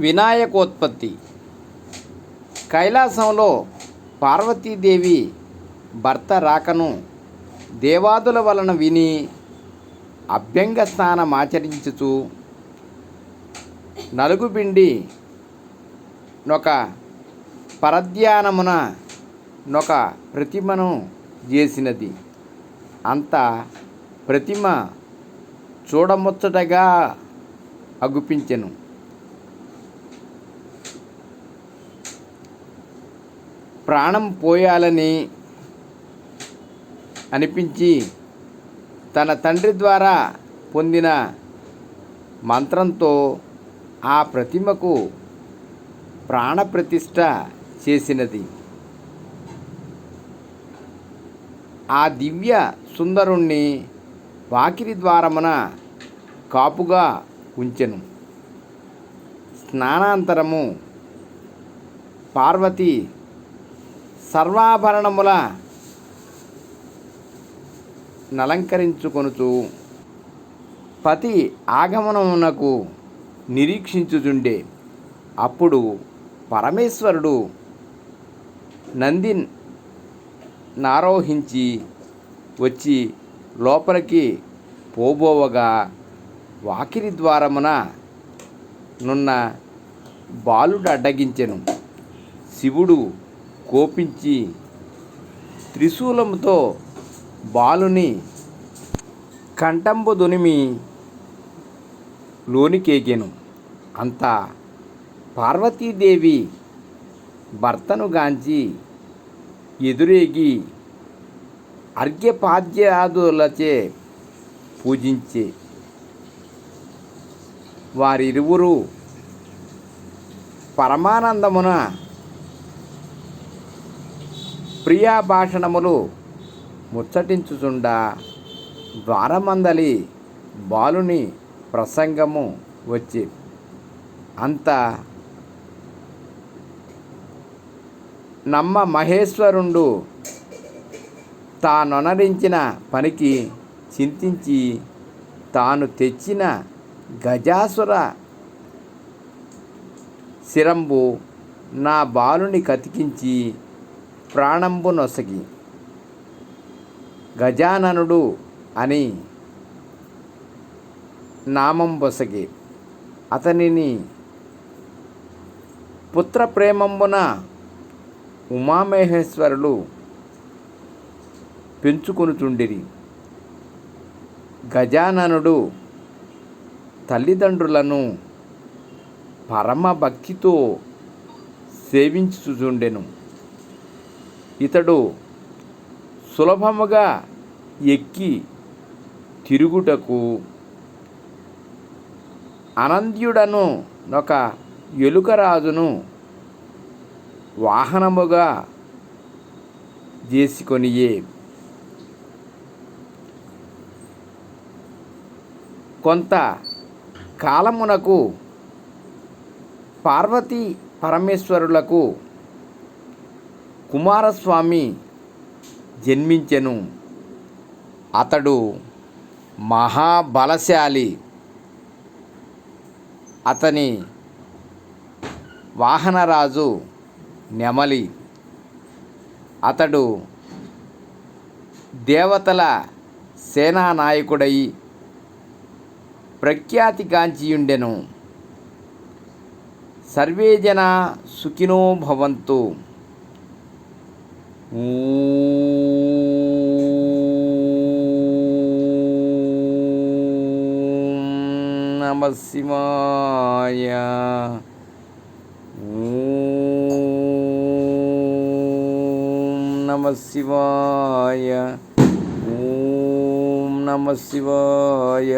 వినాయకోత్పత్తి. కైలాసంలో పార్వతీదేవి భర్త రాకను దేవాదుల వలన విని అభ్యంగ స్నానమాచరించుచు నలుగుబిండి నొక పరధ్యానమున నొక ప్రతిమను చేసినది. అంత ప్రతిమ చూడముచ్చటగా అగుపించెను. ప్రాణం పోయాలని అనిపించి తన తండ్రి ద్వారా పొందిన మంత్రంతో ఆ ప్రతిమకు ప్రాణప్రతిష్ఠ చేసినది. ఆ దివ్య సుందరుణ్ణి వాకిలి ద్వారమున కాపుగా ఉంచెను. స్నానాంతరము పార్వతి సర్వాభరణముల నలంకరించుకొనుచు పతి ఆగమనమునకు నిరీక్షించుచుండే. అప్పుడు పరమేశ్వరుడు నంది నారోహించి వచ్చి లోపలికి పోబోవగా వాకిలి ద్వారమున నున్న బాలుడు అడ్డగించెను. శివుడు కోపించి త్రిశూలముతో బాలుని కంఠంబు దునిమి లోనికేగెను. అంతా పార్వతీదేవి భర్తను గాంచి ఎదురేగి అర్ఘ్యపాద్యాదులచే పూజించే. వారిరువురు పరమానందమున ప్రియాభాషణములు ముచ్చటించుచుండా ద్వారమందలి బాలుని ప్రసంగము వచ్చి అంత నమ్మ మహేశ్వరుండు తానొనరించిన పనికి చింతించి తాను తెచ్చిన గజాసుర శిరంబు నా బాలుని కతికించి ప్రాణంబు నొసగి గజాననుడు అని నామం బొసగి అతనిని పుత్రప్రేమంబున ఉమామహేశ్వరులు పెంచుకొనుచుండిరి. గజాననుడు తల్లిదండ్రులను పరమ భక్తితో సేవించుచుండెను. ఇతడు సులభముగా ఎక్కి తిరుగుటకు అనంద్యుడను ఒక ఎలుకరాజును వాహనముగా చేసుకొనియే. కొంత కాలమునకు పార్వతీ పరమేశ్వరులకు కుమారస్వామి జన్మించెను. అతడు మహాబలశాలి. అతని వాహనరాజు నెమలి. అతడు దేవతల సేనానాయకుడై ప్రఖ్యాతిగాంచియుండెను. సర్వే జనా సుఖినో భవంతు. నమః శివాయ. నమః శివాయ. ఓం నమః శివాయ.